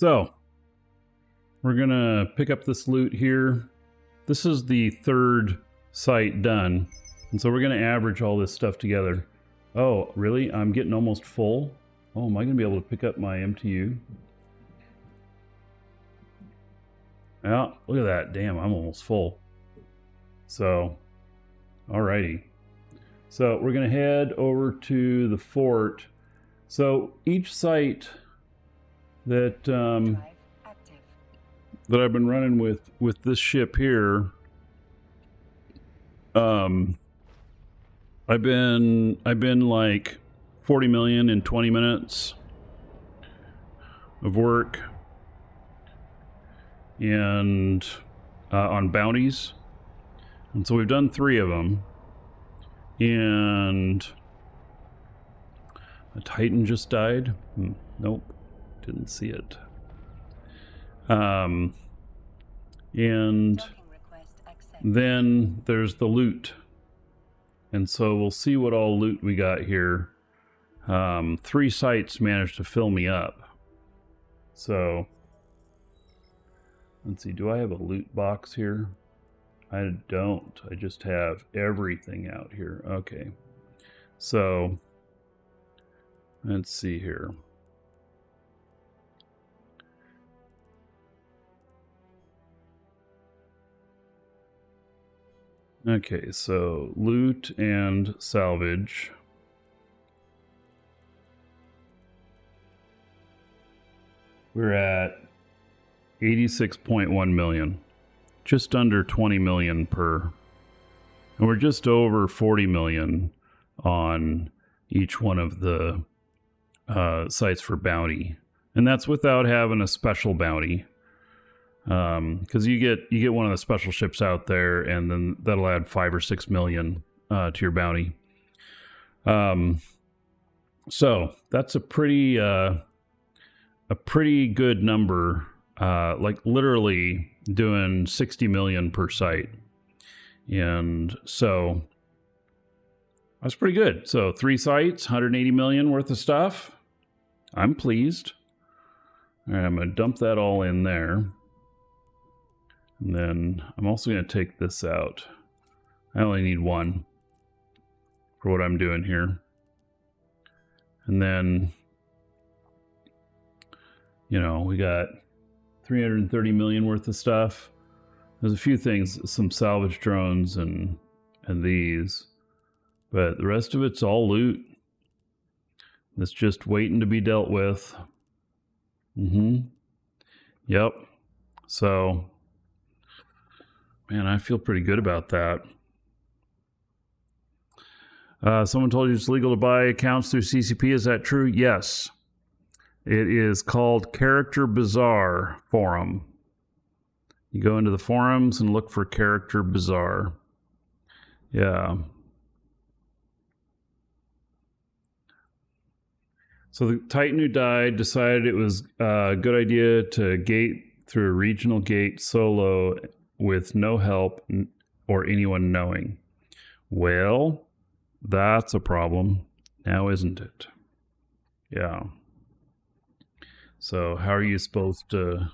So we're gonna pick up this loot here. This is the third site done, and so we're gonna average all this stuff together. Oh, really? I'm getting almost full. Oh, am I gonna be able to pick up my MTU? Yeah, look at that. Damn, I'm almost full. So, alrighty. So we're gonna head over to the fort. So each site that that I've been running with this ship here, I've been like 40 million in 20 minutes of work, and on bounties, and so we've done 3 of them, and a Titan just died. Nope, didn't see it. And then there's the loot, and so we'll see what all loot we got here. 3 sites managed to fill me up. So let's see, do I have a loot box here? I don't. I just have everything out here. Okay, so let's see here. Okay, so loot and salvage. We're at 86.1 million. Just under 20 million per. And we're just over 40 million on each one of the sites for bounty. And that's without having a special bounty. Because you get one of the special ships out there, and then that'll add 5 or 6 million to your bounty. So that's a pretty good number. Like literally doing 60 million per site, and so that's pretty good. So 3 sites, 180 million worth of stuff. I'm pleased. All right, I'm gonna dump that all in there. And then I'm also going to take this out. I only need 1 for what I'm doing here. And then, you know, we got 330 million worth of stuff. There's a few things, some salvage drones and these. But the rest of it's all loot. It's just waiting to be dealt with. Yep. So man, I feel pretty good about that. Someone told you it's legal to buy accounts through CCP. Is that true? Yes. It is called Character Bazaar Forum. You go into the forums and look for Character Bazaar. Yeah. So the Titan who died decided it was a good idea to gate through a regional gate solo with no help or anyone knowing. Well, that's a problem now, isn't it? Yeah. So how are you supposed to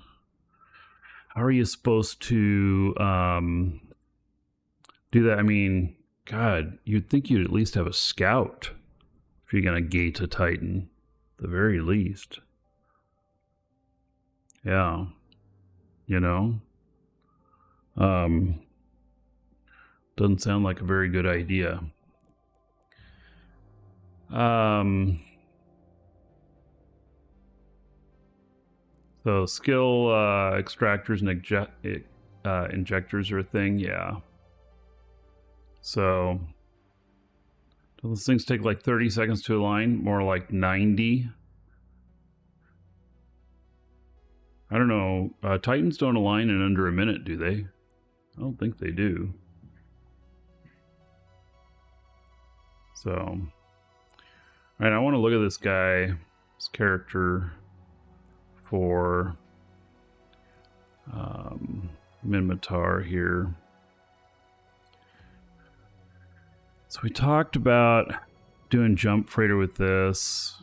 do that? I mean, God, you'd think you'd at least have a scout if you're gonna gate a Titan, at the very least. Yeah. You know? Doesn't sound like a very good idea. So skill extractors and injectors are a thing, yeah. So do those things take like 30 seconds to align? More like 90. I don't know. Titans don't align in under a minute, do they? I don't think they do. So, all right, I want to look at this guy, this character for Minmatar here. So we talked about doing jump freighter with this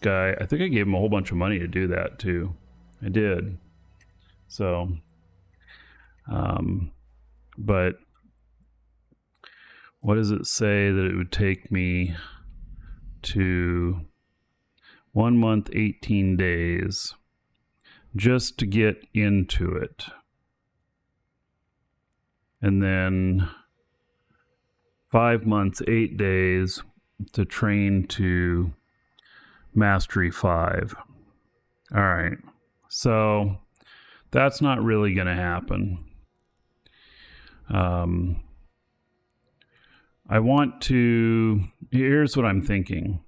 guy. I think I gave him a whole bunch of money to do that too. I did. So, but what does it say that it would take me to 1 month, 18 days just to get into it? And then 5 months, 8 days to train to Mastery 5. All right. So that's not really going to happen. I want to, here's what I'm thinking.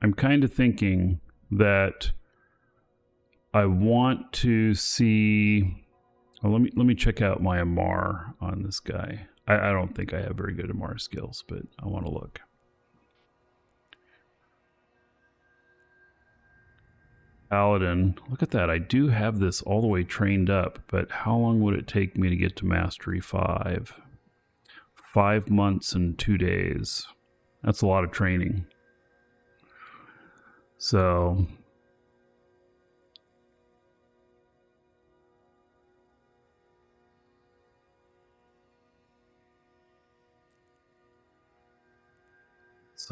I'm kind of thinking that I want to see, well, let me check out my Amar on this guy. I don't think I have very good Amar skills, but I want to look. Paladin, look at that. I do have this all the way trained up, but how long would it take me to get to Mastery 5? 5 months and 2 days. That's a lot of training. So it's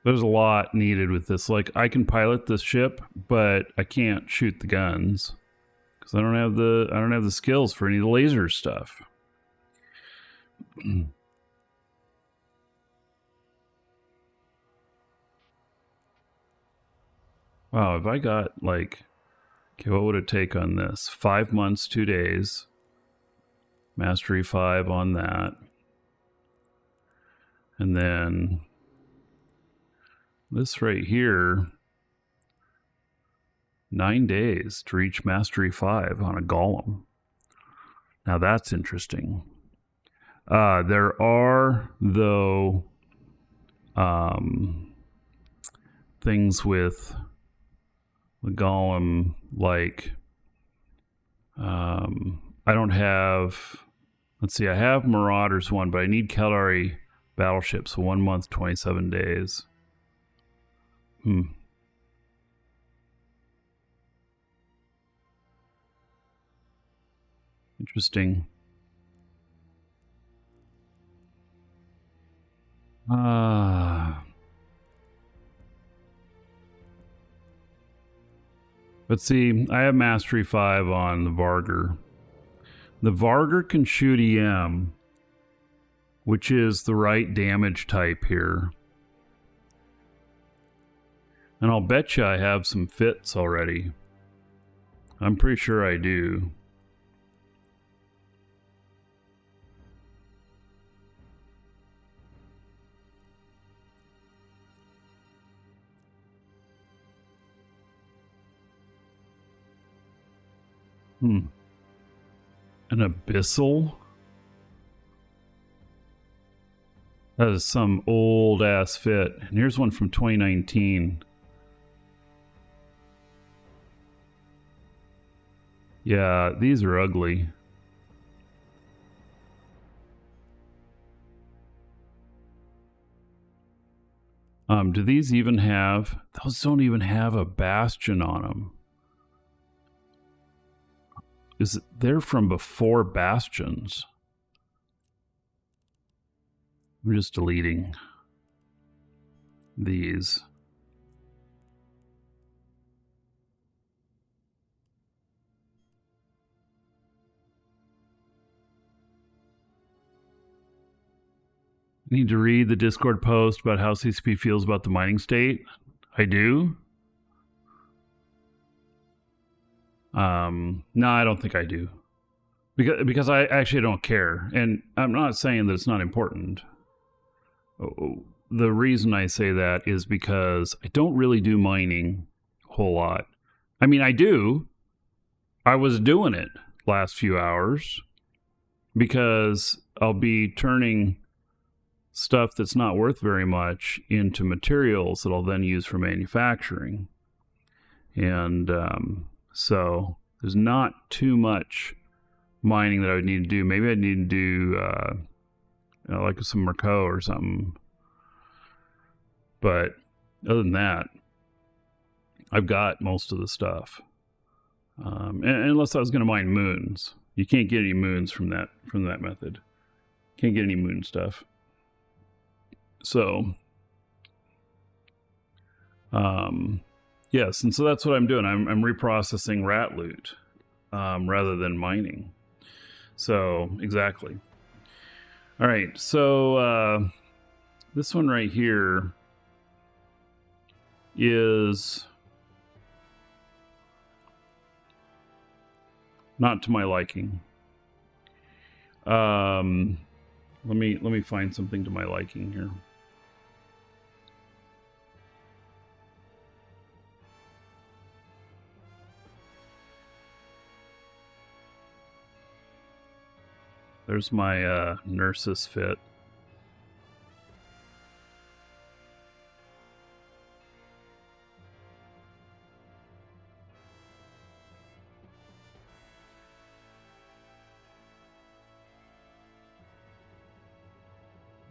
there's a lot needed with this. Like, I can pilot this ship, but I can't shoot the guns because I don't have the skills for any of the laser stuff. Wow, if I got like, okay, what would it take on this? 5 months, 2 days. Mastery 5 on that. And then this right here, 9 days to reach Mastery 5 on a golem. Now that's interesting. There are, though, things with the golem, like, I don't have, let's see, I have Marauders 1, but I need Caldari battleships, so 1 month, 27 days. Interesting. But see, I have Mastery 5 on the Vargur. The Vargur can shoot EM, which is the right damage type here. And I'll bet you I have some fits already. I'm pretty sure I do. An Abyssal? That is some old ass fit. And here's one from 2019. Yeah, these are ugly. Do these even have, those don't even have a bastion on them. They're from before bastions. I'm just deleting these. I need to read the Discord post about how CCP feels about the mining state. I do. No, I don't think I do. Because I actually don't care. And I'm not saying that it's not important. The reason I say that is because I don't really do mining a whole lot. I mean, I do. I was doing it last few hours because I'll be turning stuff that's not worth very much into materials that I'll then use for manufacturing. And so there's not too much mining that I would need to do. Maybe I'd need to do like some Markee or something. But other than that, I've got most of the stuff. Unless I was going to mine moons. You can't get any moons from that method. Can't get any moon stuff. So, yes, and so that's what I'm doing. I'm reprocessing rat loot rather than mining. So, exactly. All right, so this one right here is not to my liking. Let me find something to my liking here. There's my nurse's fit.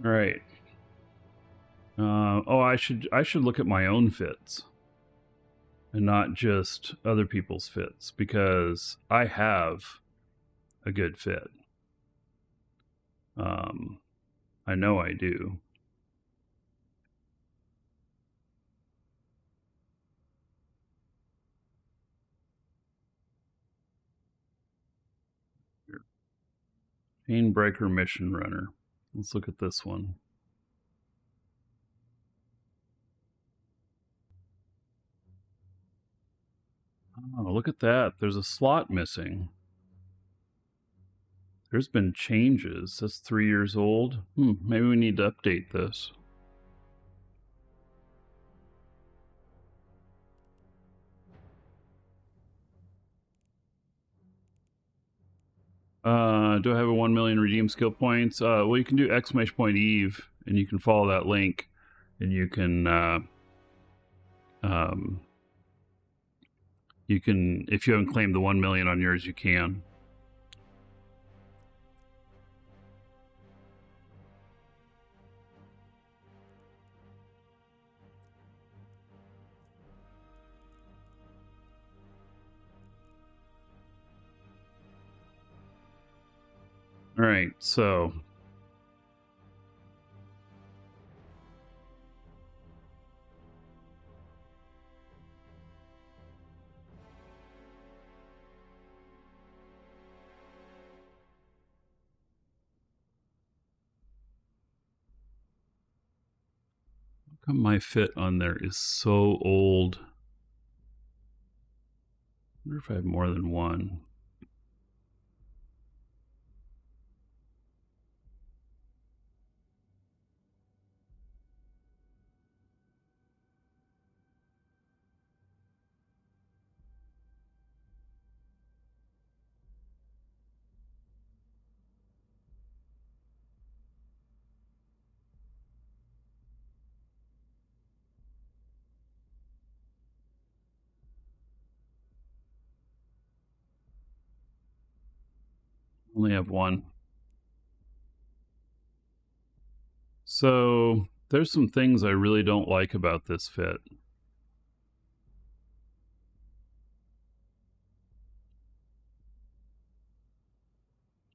All right. Oh, I should look at my own fits and not just other people's fits, because I have a good fit. I know I do. Chainbreaker Mission Runner. Let's look at this one. Oh, look at that. There's a slot missing. There's been changes. That's 3 years old. Maybe we need to update this. Do I have a 1 million redeem skill points? Well, you can do !Eve, and you can follow that link, and you can, if you haven't claimed the 1 million on yours, you can. All right, so how come my fit on there is so old? I wonder if I have more than one. Only have one. So there's some things I really don't like about this fit.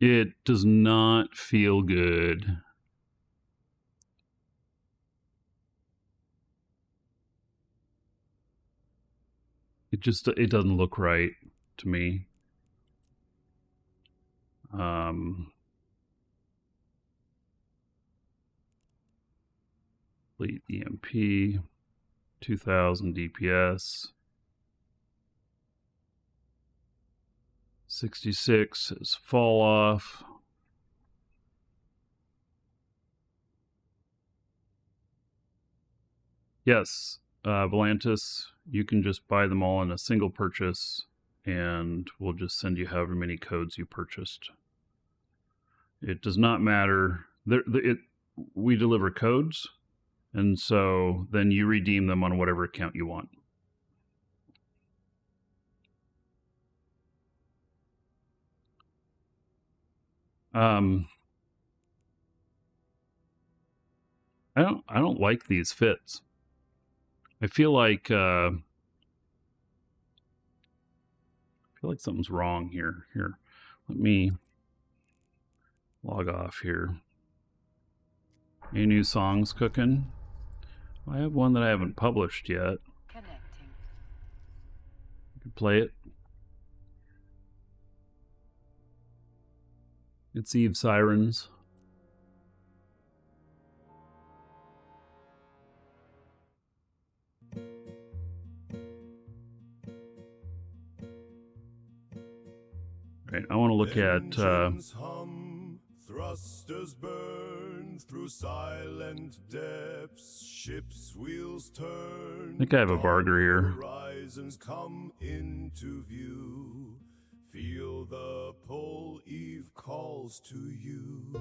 It does not feel good. It doesn't look right to me. Fleet EMP, 2000 DPS. 66 is fall off. Yes, Volantis, you can just buy them all in a single purchase, and we'll just send you however many codes you purchased. It does not matter. We deliver codes, and so then you redeem them on whatever account you want. I don't like these fits. I feel like something's wrong here. Here, let me log off here. Any new songs cooking? I have one that I haven't published yet. Connecting. I can play it. It's Eve Sirens. Right, I want to look at thrusters burn through silent depths, ships wheels turn. I think I have a Vargar here. Horizons come into view. Feel the pole, Eve calls to you.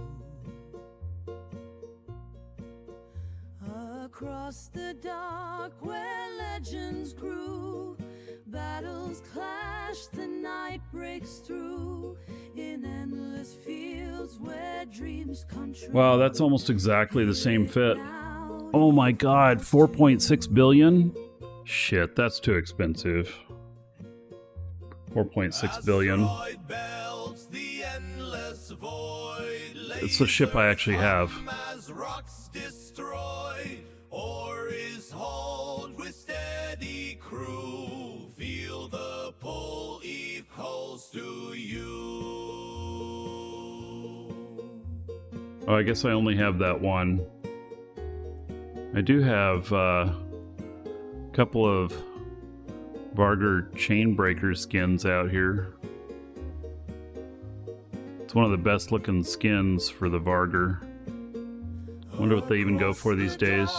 Across the dark where legends grew, battles clash, the night breaks through, in endless fields where dreams come true. Wow, that's almost exactly the same fit. Oh my god, 4.6 billion? Shit, that's too expensive. 4.6 billion. It's the ship I actually have. Or is hauled with steady crew. Feel the pull, Eve calls to you. Oh, I guess I only have that one. I do have a couple of Vargar Chainbreaker skins out here. It's one of the best looking skins for the Vargar. Wonder what they even go for these days.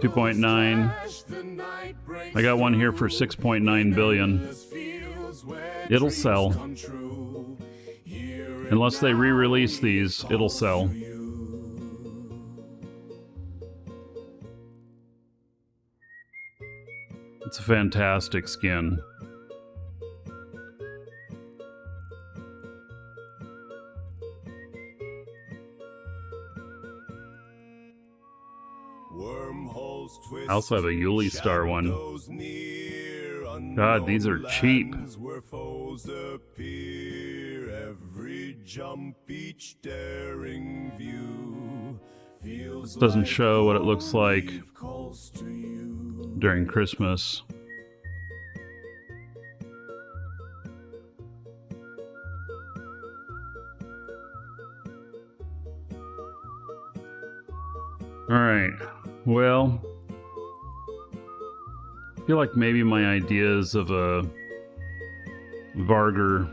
2.9. I got one here for 6.9 billion. It'll sell. Unless they re-release these, it'll sell. It's a fantastic skin. I also have a Yuli Star one. God, these are cheap. This doesn't show what it looks like during Christmas. All right, well, I feel like maybe my ideas of a Vargar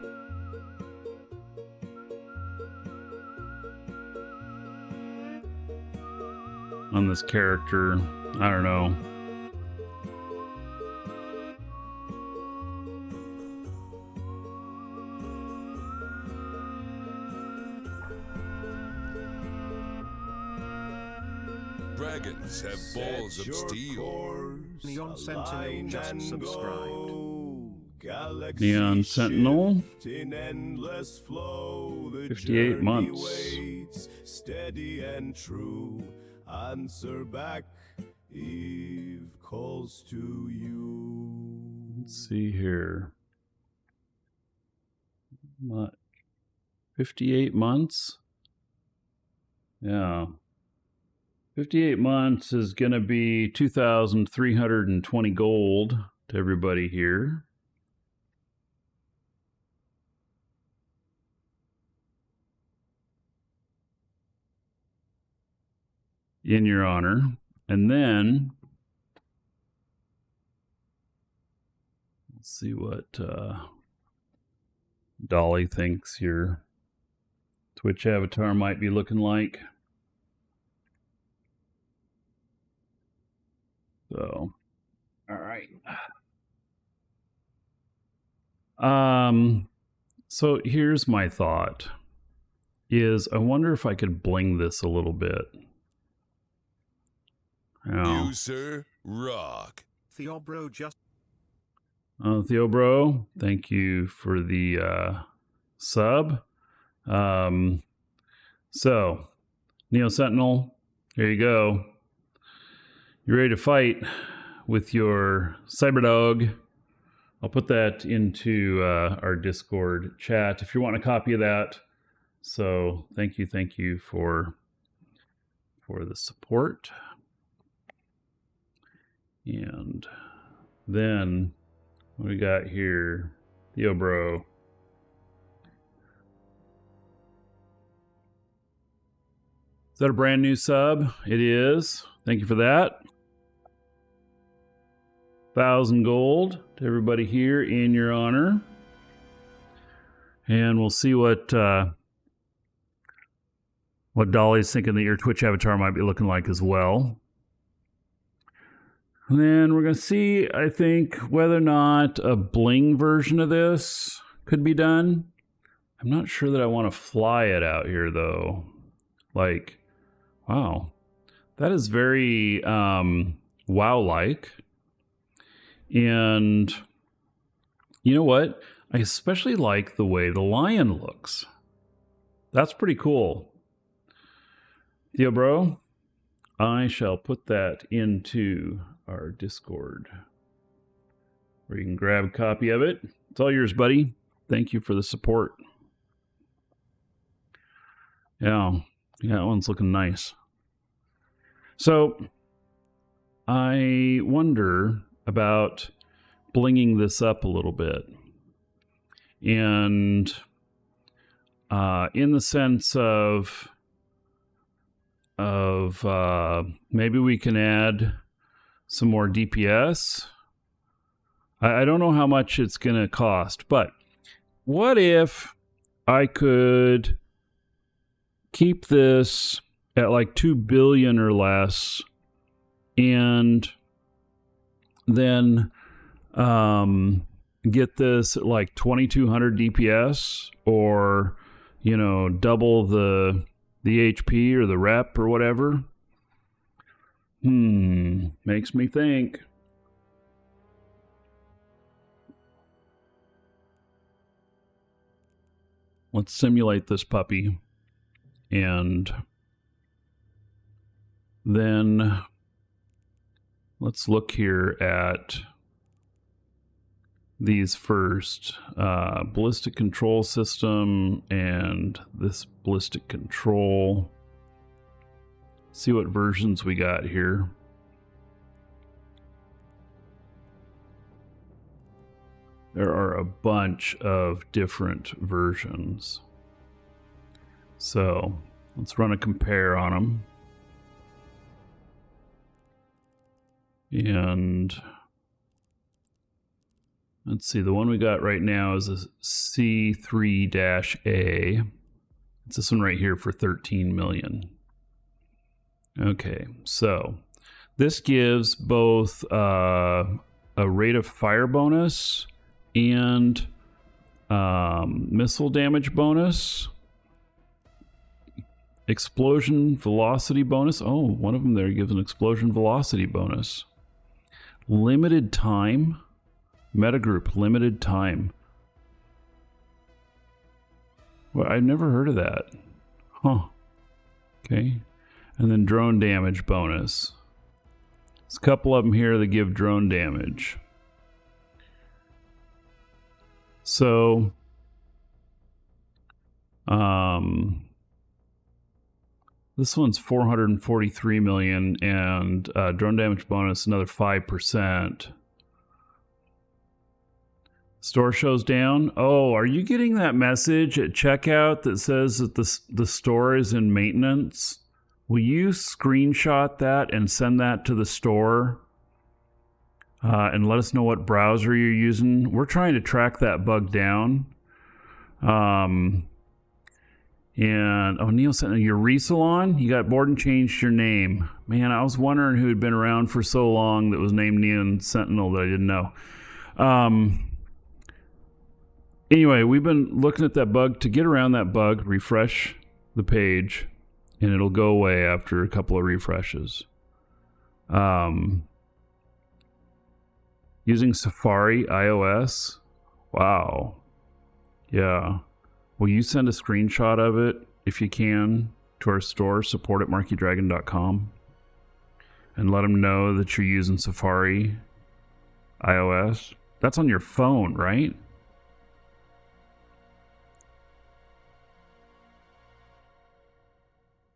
on this character, I don't know. Dragons have balls of steel. Neon Sentinel just subscribed. Neon Sentinel, In endless flow, the 58 months. waits, steady and true. Answer back, Eve calls to you. Let's see here. 58 months? Yeah. 58 months is going to be 2,320 gold to everybody here. In your honor. And then let's see what Dolly thinks your Twitch avatar might be looking like. So, all right. So here's my thought is I wonder if I could bling this a little bit. You, sir, rock. Theobro just Theo Bro, thank you for the sub. So, Neo Sentinel, here you go. You ready to fight with your Cyberdog? I'll put that into our Discord chat if you want a copy of that. So thank you for the support. And then what we got here? Theo Bro. Is that a brand new sub? It is. Thank you for that. 1,000 gold to everybody here in your honor. And we'll see what Dolly's thinking that your Twitch avatar might be looking like as well. And then we're going to see, I think, whether or not a bling version of this could be done. I'm not sure that I want to fly it out here, though. Like, wow. That is very WoW-like. And you know what? I especially like the way the lion looks. That's pretty cool. Yeah, bro. I shall put that into our Discord where you can grab a copy of it. It's all yours, buddy. Thank you for the support. Yeah, that one's looking nice. So I wonder about blinging this up a little bit. And in the sense of maybe we can add some more DPS. I don't know how much it's going to cost, but what if I could keep this at like 2 billion or less and then get this at like 2200 DPS or, you know, double the HP or the rep or whatever? Makes me think. Let's simulate this puppy. And then let's look here at these first. Ballistic control system and this ballistic control. See what versions we got here. There are a bunch of different versions. So let's run a compare on them. And let's see, the one we got right now is a C3-A. It's this one right here for 13 million. Okay, so this gives both a rate of fire bonus and missile damage bonus. Explosion velocity bonus. Oh, one of them there gives an explosion velocity bonus. Limited time. Metagroup, limited time. Well, I've never heard of that. Huh. Okay. And then drone damage bonus. There's a couple of them here that give drone damage. So, this one's 443 million and drone damage bonus another 5%. Store shows down. Oh, are you getting that message at checkout that says that the store is in maintenance? Will you screenshot that and send that to the store and let us know what browser you're using? We're trying to track that bug down. And Neil sent your Resalon. You got bored and changed your name. Man, I was wondering who had been around for so long that was named Neon Sentinel that I didn't know. Anyway, we've been looking at that bug. To get around that bug, refresh the page, and it'll go away after a couple of refreshes. Using Safari iOS. Wow. Yeah. Will you send a screenshot of it, if you can, to our store, support@MarkeeDragon.com? and let them know that you're using Safari iOS. That's on your phone, right?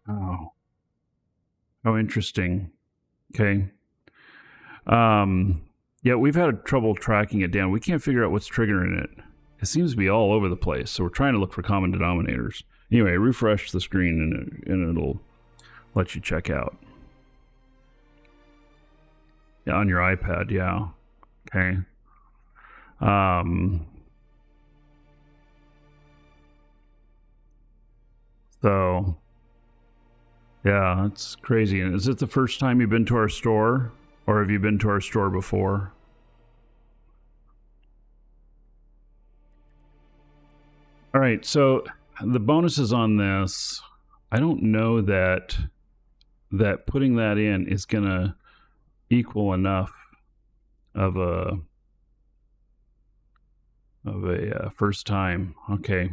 Oh. Oh, interesting. Okay. Yeah, we've had trouble tracking it down. We can't figure out what's triggering it. It seems to be all over the place, so we're trying to look for common denominators. Anyway, refresh the screen and it'll let you check out. Yeah, on your iPad, yeah. Okay. So, yeah, that's crazy. And is it the first time you've been to our store? Or have you been to our store before? All right, so the bonuses on this, I don't know that putting that in is going to equal enough of a first time. Okay.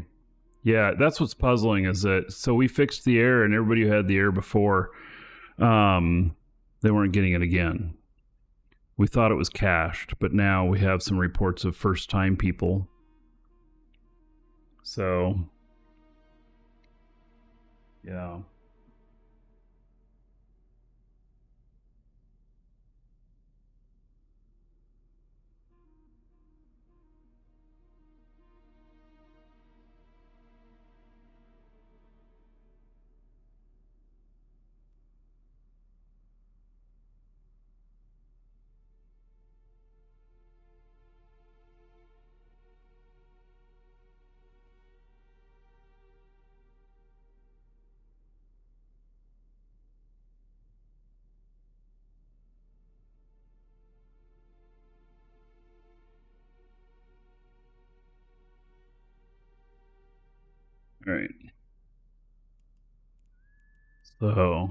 Yeah, that's what's puzzling is that, so we fixed the error and everybody who had the error before, they weren't getting it again. We thought it was cached, but now we have some reports of first time people. So, yeah. All right. So,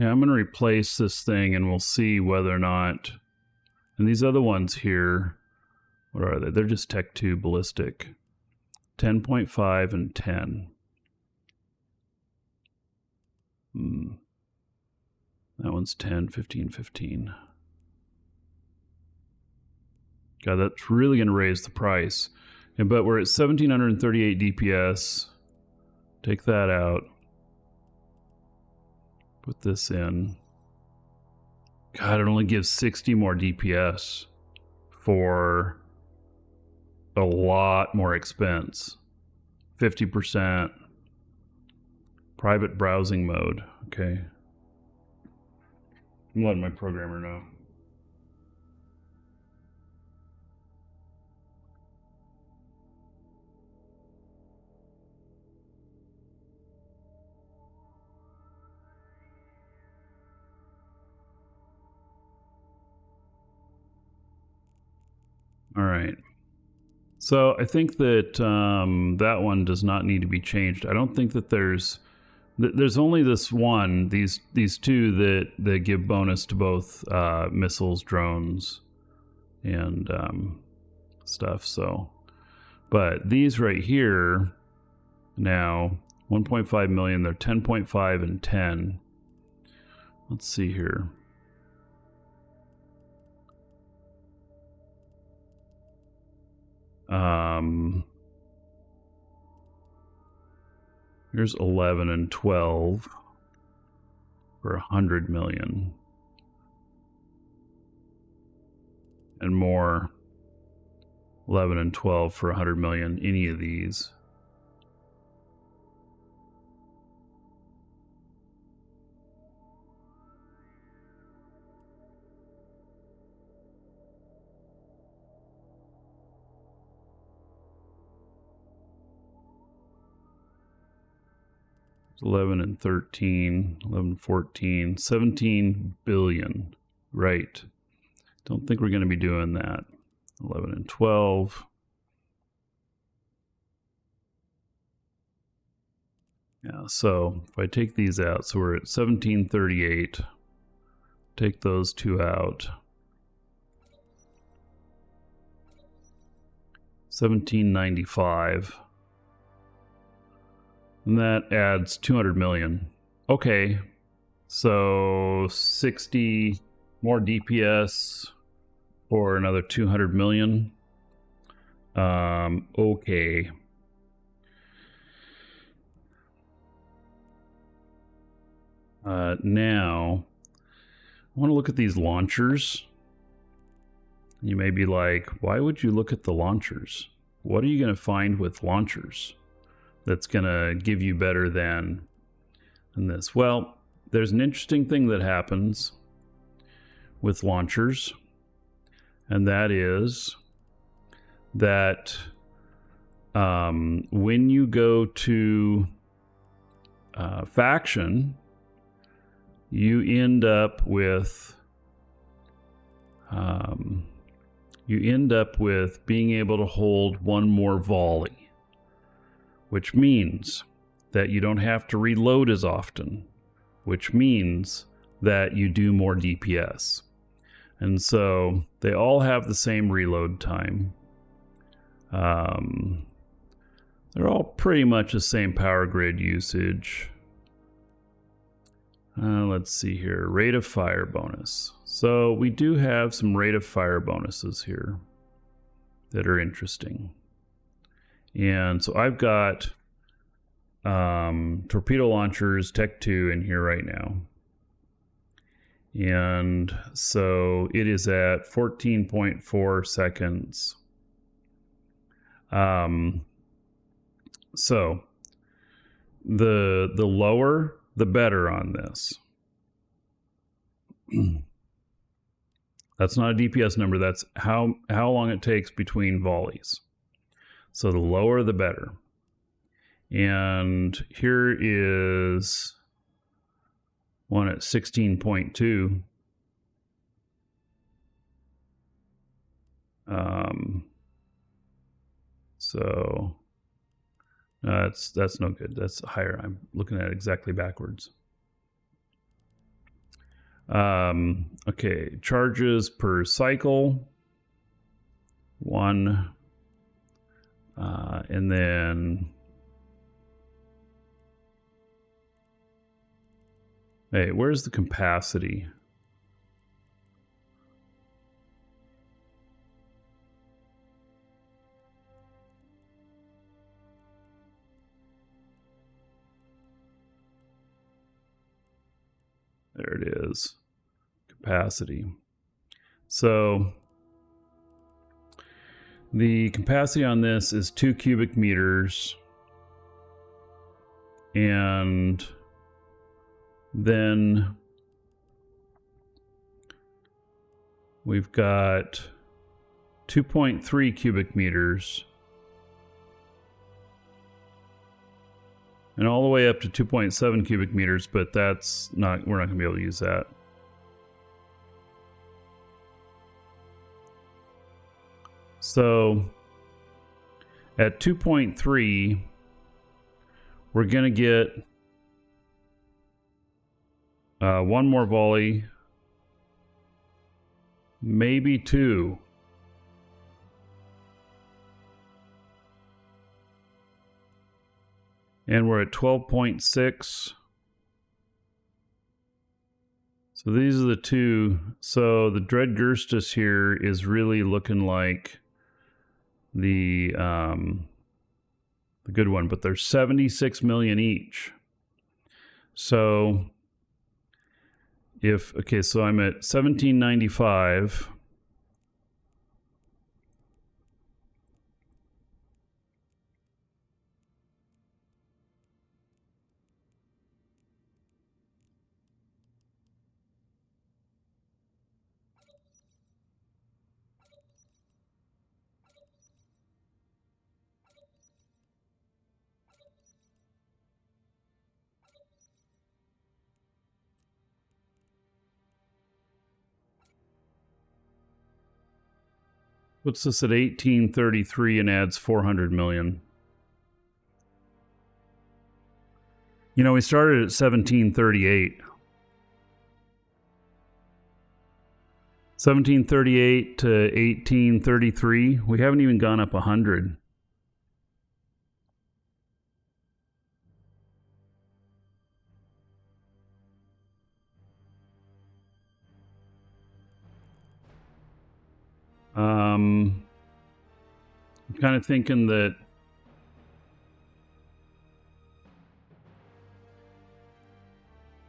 yeah, I'm going to replace this thing and we'll see whether or not, and these other ones here, what are they? They're just Tech 2 Ballistic. 10.5 and 10. That one's 10, 15, 15. God, that's really going to raise the price. But we're at 1,738 DPS. Take that out. Put this in. God, it only gives 60 more DPS for a lot more expense. 50%. Private browsing mode. Okay. I'm letting my programmer know. All right. So I think that that one does not need to be changed. I don't think that there's only this one, these two that give bonus to both missiles, drones, and stuff. So, but these right here now 1.5 million. They're 10.5 and 10. Let's see here. Here's 11 and 12 for 100 million. And more 11 and 12 for 100 million, any of these. It's 11 and 13, 11, 14, 17 billion. Right. Don't think we're going to be doing that. 11 and 12. Yeah, so if I take these out, so we're at 1738. Take those two out. 1795. And that adds 200 million. Okay, So 60 more DPS for another 200 million. Okay. Now, I want to look at these launchers. You may be like, why would you look at the launchers? What are you going to find with launchers that's going to give you better than this? Well, there's an interesting thing that happens with launchers, and that is that when you go to faction, you end up with being able to hold one more volley, which means that you don't have to reload as often, which means that you do more DPS. And so they all have the same reload time. They're all pretty much the same power grid usage. Let's see here. Rate of fire bonus. So we do have some rate of fire bonuses here that are interesting. And so I've got torpedo launchers Tech 2 in here right now. And so it is at 14.4 seconds. So the lower, the better on this. That's not a DPS number. That's how long it takes between volleys. So the lower, the better. And here is one at 16.2. So that's no good. That's higher. I'm looking at it exactly backwards. Okay, charges per cycle. 1. And then hey, where's the capacity? There it is. Capacity. So the capacity on this is 2 cubic meters. And then we've got 2.3 cubic meters. And all the way up to 2.7 cubic meters, but that's not, we're not going to be able to use that. So at 2.3, we're going to get one more volley, maybe 2. And we're at 12.6. So these are the 2. So the Dread Gerstus here is really looking like the good one, but they're 76 million each. So if, okay, so I'm at 1795. Puts this at 1833 and adds 400 million. You know, we started at 1738. 1738 to 1833. We haven't even gone up 100. I'm kind of thinking that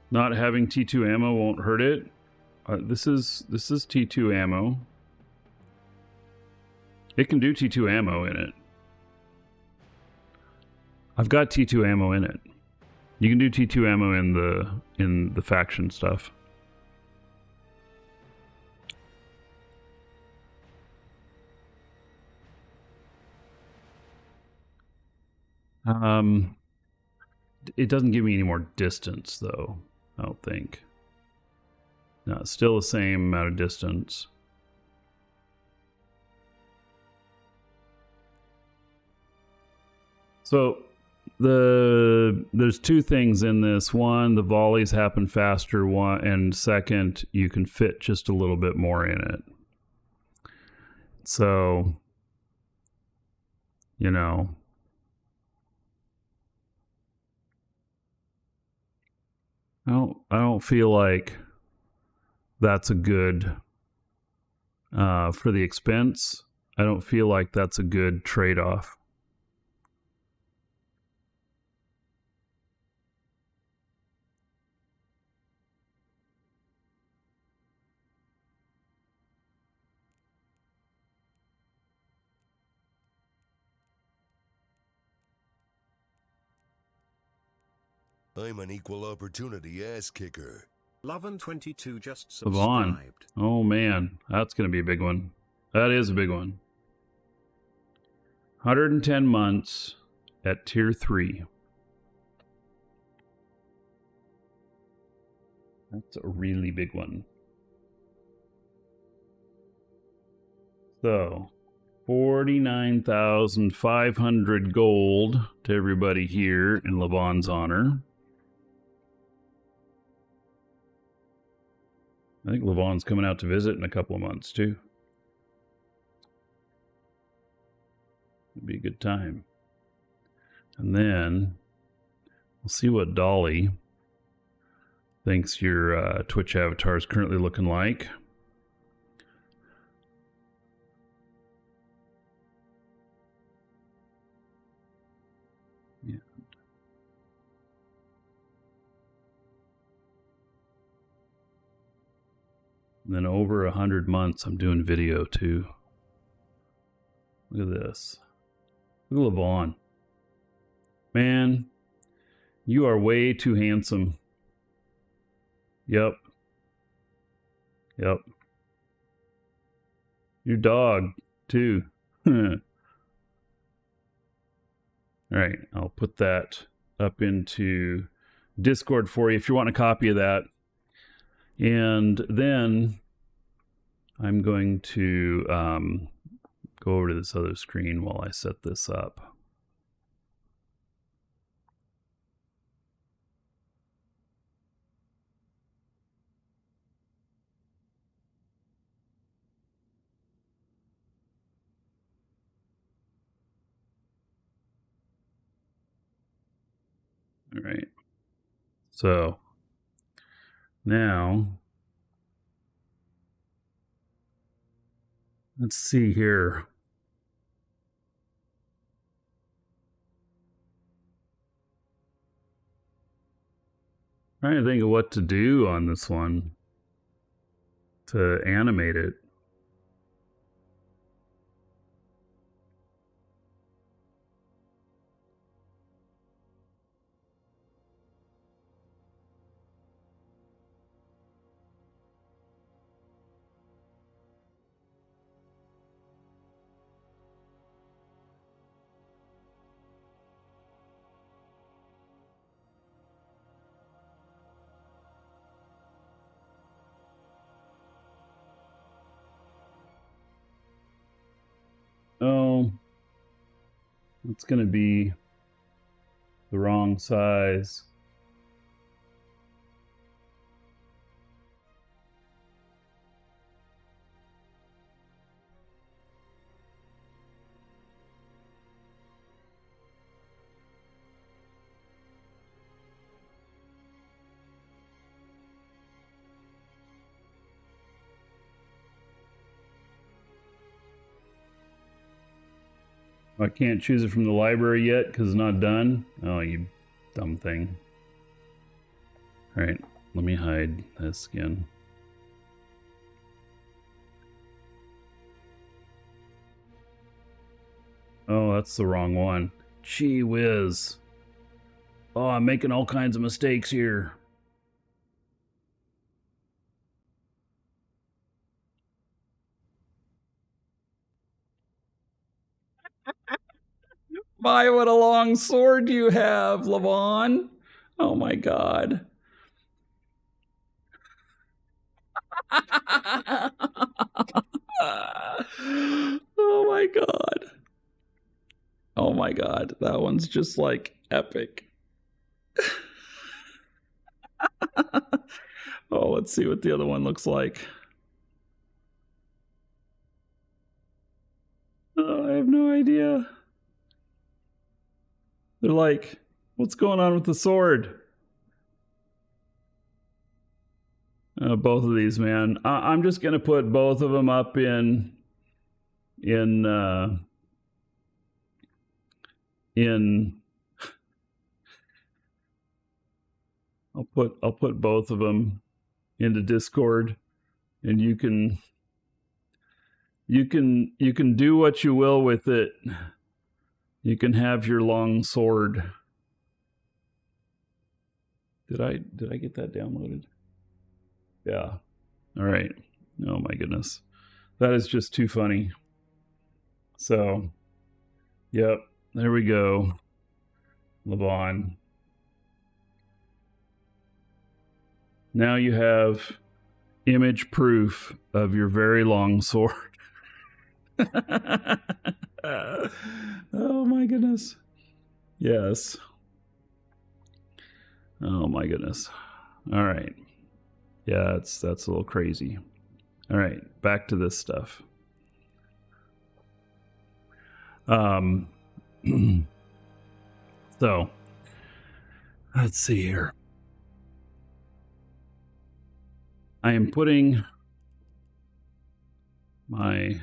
not having T2 ammo won't hurt it. This is T2 ammo. It can do T2 ammo in it. I've got T2 ammo in it. You can do T2 ammo in the faction stuff. It doesn't give me any more distance though, I don't think. No, it's still the same amount of distance. So there's two things in this. One, the volleys happen faster, and second, you can fit just a little bit more in it. So, you know, I don't feel like that's a good for the expense. I don't feel like that's a good trade-off. I'm an equal opportunity ass kicker. Loven22 just Savon. subscribed. Oh man, that's going to be a big one. That is a big one. 110 months at tier 3. That's a really big one. So, 49,500 gold to everybody here in Levon's honor. I think Levon's coming out to visit in a couple of months too. It'd be a good time. And then we'll see what Dolly thinks your Twitch avatar is currently looking like. Yeah. And then over 100 months, I'm doing video too. Look at this. Look at Levon. Man, you are way too handsome. Yep. Yep. Your dog, too. All right, I'll put that up into Discord for you if you want a copy of that. And then I'm going to go over to this other screen while I set this up. All right. So now let's see here. Trying to think of what to do on this one to animate it. Oh, it's going to be the wrong size. I can't choose it from the library yet because it's not done. Oh, you dumb thing. Alright, let me hide this again. Oh, that's the wrong one. Gee whiz. Oh, I'm making all kinds of mistakes here. My, what a long sword you have, Levon. Oh my god. Oh my god. Oh my god. That one's just like epic. Oh, let's see what the other one looks like. Oh, I have no idea. They're like, what's going on with the sword? Both of these, man. I'm just gonna put both of them up in I'll put both of them into Discord, and you can do what you will with it. You can have your long sword. Did I get that downloaded? Yeah. All right. Oh my goodness. That is just too funny. So, yep, there we go. Levon. Now you have image proof of your very long sword. Oh my goodness. Yes. Oh my goodness. All right. Yeah, that's a little crazy. All right, back to this stuff. So, let's see here. I am putting my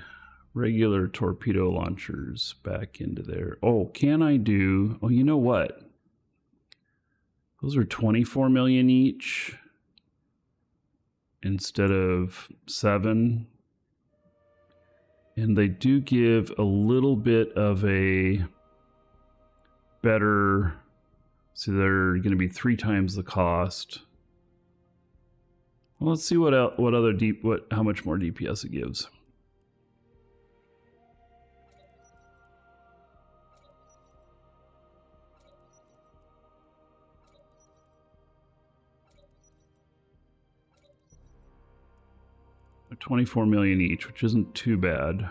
regular torpedo launchers back into there. Oh, can I do... Oh, you know what? Those are 24 million each instead of 7. And they do give a little bit of a better... So they're going to be 3 times the cost. Well, let's see how much more DPS it gives. They're 24 million each, which isn't too bad.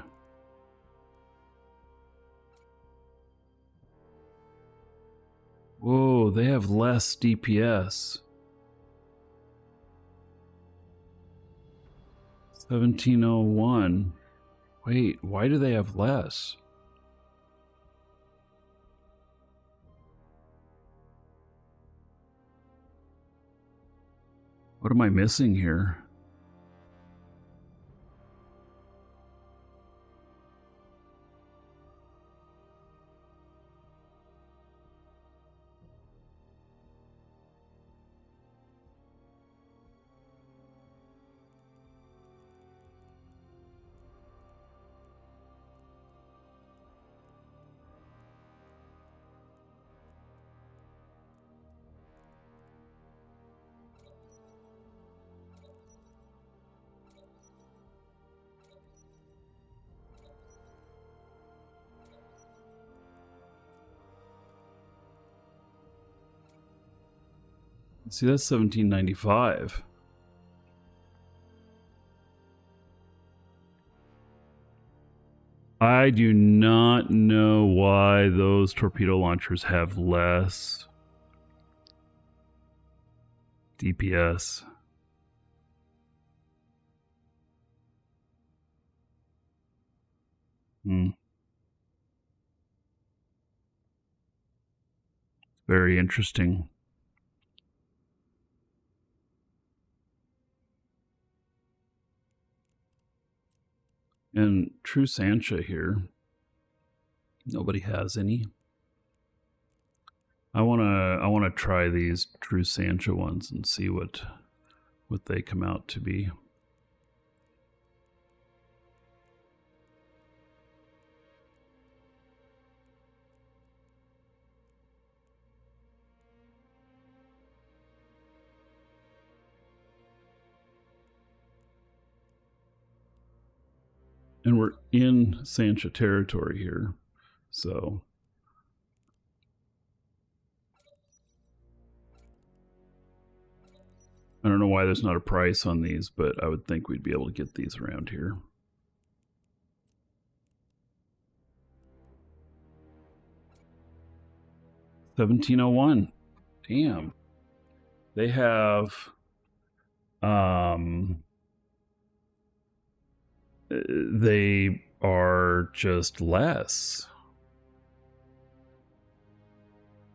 Whoa, they have less DPS. 1701. Wait, why do they have less? What am I missing here? See, that's 1795. I do not know why those torpedo launchers have less DPS. Very interesting. And True Sancha here Nobody has any. I wanna try these True Sancha ones and see what they come out to be. And we're in Sancha territory here, so I don't know why there's not a price on these, but I would think we'd be able to get these around here. $17.01. Damn. They have they are just less.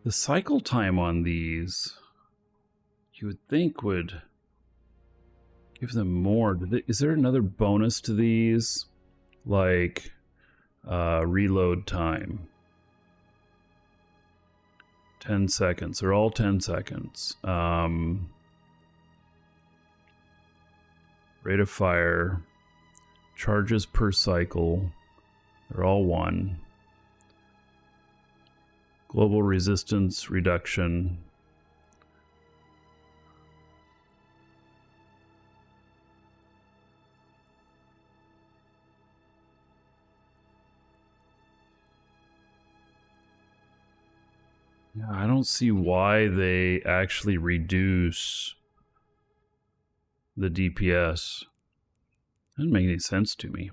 The cycle time on these, you would think, would give them more. Is there another bonus to these? Like reload time. 10 seconds. They're all 10 seconds. Rate of fire. Charges per cycle. They're all 1. Global resistance reduction. Yeah, I don't see why they actually reduce the DPS. Doesn't make any sense to me.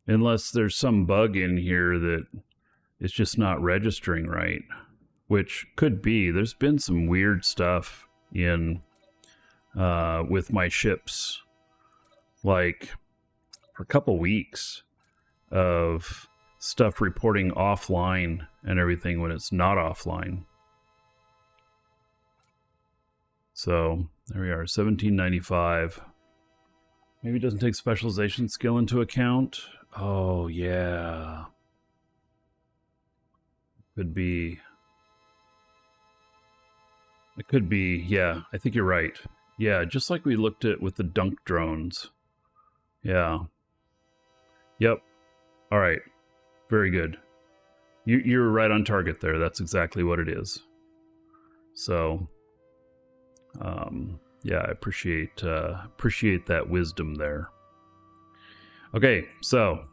Unless there's some bug in here that it's just not registering right. Which could be. There's been some weird stuff in with my ships. Like for a couple weeks of stuff reporting offline and everything when it's not offline. So there we are, 1795. Maybe it doesn't take specialization skill into account. Oh yeah, could be. It could be. Yeah, I think you're right. Yeah, just like we looked at with the dunk drones. Yeah. Yep. All right. Very good. You're right on target there. That's exactly what it is. So, yeah, I appreciate that wisdom there. Okay, so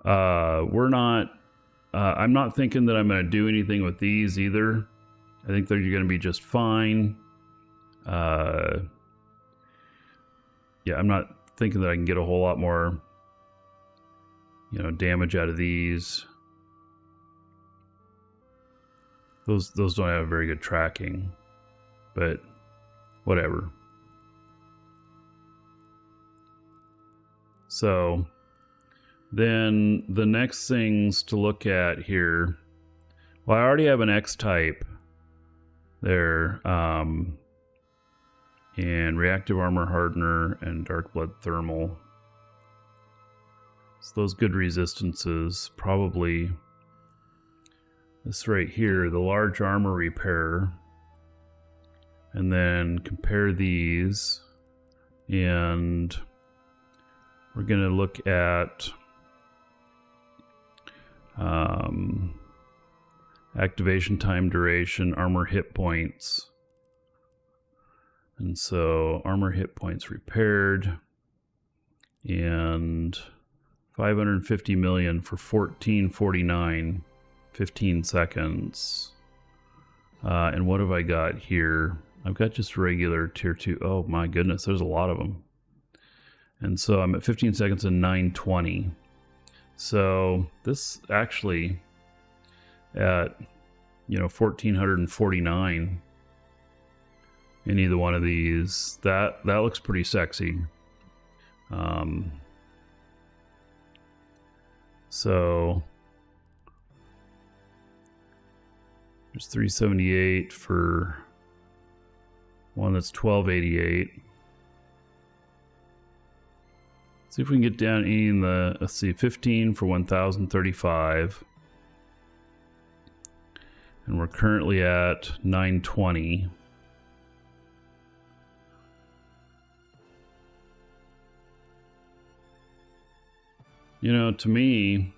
we're not. I'm not thinking that I'm going to do anything with these either. I think they're going to be just fine. Yeah, I'm not thinking that I can get a whole lot more, damage out of these. Those don't have very good tracking, but whatever. So then the next things to look at here, well, I already have an X type there, and reactive armor hardener and dark blood thermal. So those good resistances, probably this right here, the large armor repair, and then compare these, and we're going to look at activation time, duration, armor hit points. And so armor hit points repaired, and 550 million for 1449, 15 seconds. And what have I got here? I've got just regular tier 2. Oh my goodness, there's a lot of them. And so I'm at 15 seconds and 920. So this actually at 1449 in either one of these, that looks pretty sexy. So there's 378 for one that's 1288. See if we can get down in the, let's see, 15 for 1,035. And we're currently at 920. You know, to me,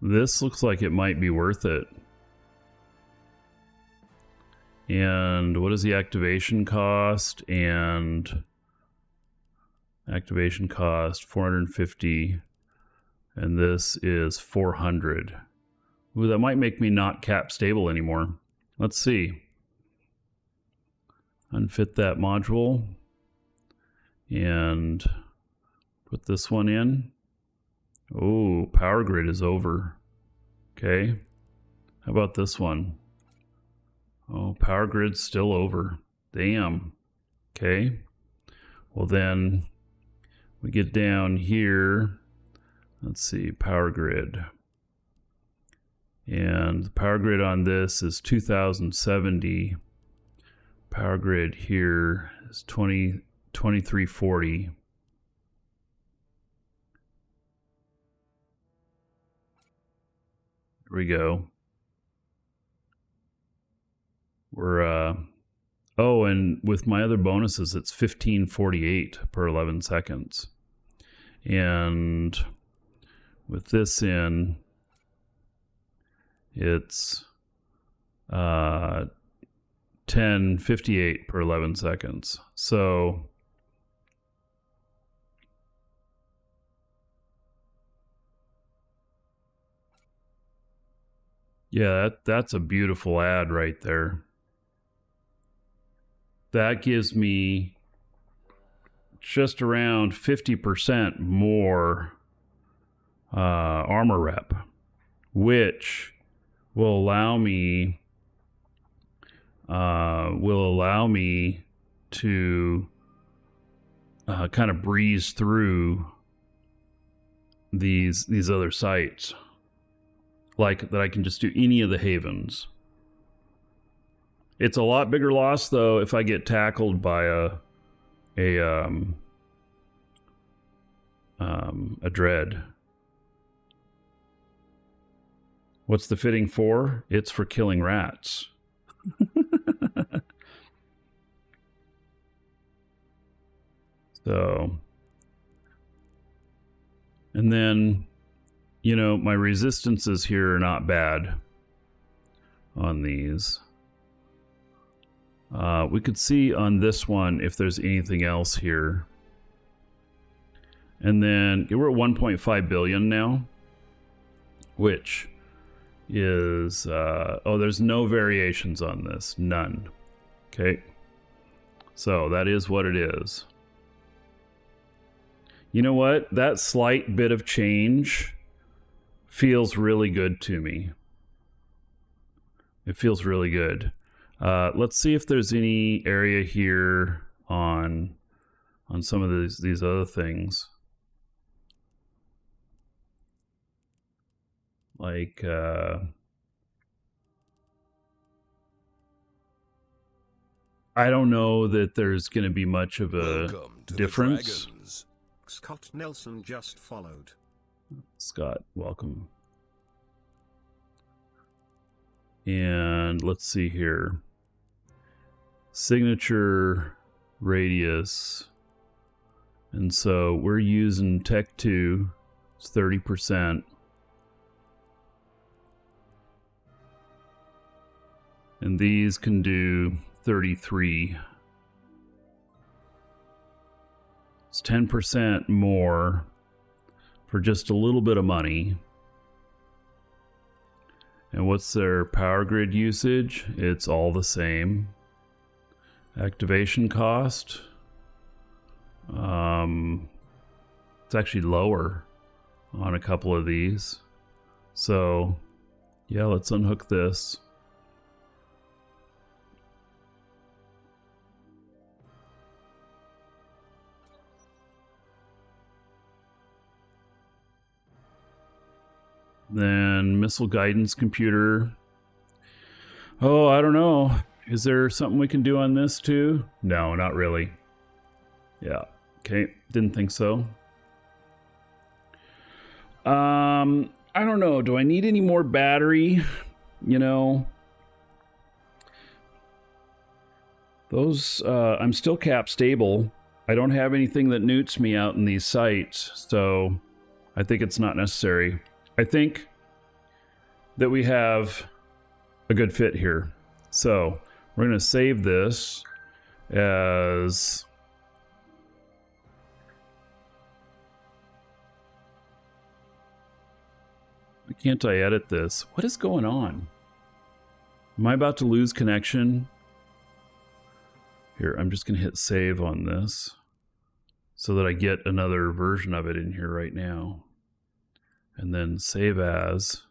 this looks like it might be worth it. And what is the activation cost? And activation cost 450, and this is 400. Ooh, that might make me not cap stable anymore. Let's see. Unfit that module and put this one in. Oh, power grid is over. Okay. How about this one? Oh, power grid's still over. Damn. Okay. Well, then we get down here. Let's see, power grid. And the power grid on this is 2070. Power grid here is 2340. There we go. We're oh, and with my other bonuses it's 1548 per 11 seconds. And with this in, it's 1058 per 11 seconds. So yeah, that's a beautiful ad right there. That gives me just around 50% more armor rep, which will allow me to kind of breeze through these other sites, like that I can just do any of the havens. It's a lot bigger loss though if I get tackled by a dread. What's the fitting for? It's for killing rats. So, and then, you know, my resistances here are not bad on these. We could see on this one if there's anything else here. And then we're at 1.5 billion now, which is, oh, there's no variations on this, none. Okay, so that is what it is. You know what? That slight bit of change feels really good to me. It feels really good. Let's see if there's any area here on some of these other things. Like I don't know that there's going to be much of a difference. Scott Nelson just followed. Scott, welcome. And let's see here. Signature radius. And so we're using Tech 2. It's 30%. And these can do 33. It's 10% more for just a little bit of money. And what's their power grid usage? It's all the same. Activation cost. It's actually lower on a couple of these. So, yeah, let's unhook this. Then missile guidance computer. Oh, I don't know. Is there something we can do on this too? No, not really. Yeah. Okay. Didn't think so. I don't know. Do I need any more battery? You know, those, I'm still cap stable. I don't have anything that newts me out in these sites, so I think it's not necessary. I think that we have a good fit here. So we're going to save this as... Why can't I edit this? What is going on? Am I about to lose connection? Here, I'm just going to hit save on this so that I get another version of it in here right now. And then save as.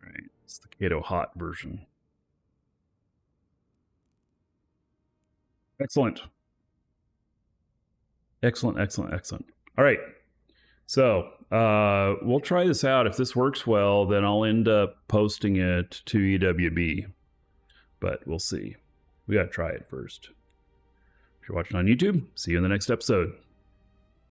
All right, it's the Kato Hot version. Excellent. Excellent, excellent, excellent. All right. So we'll try this out. If this works well, then I'll end up posting it to EWB. But we'll see. We got to try it first. If you're watching on YouTube, see you in the next episode.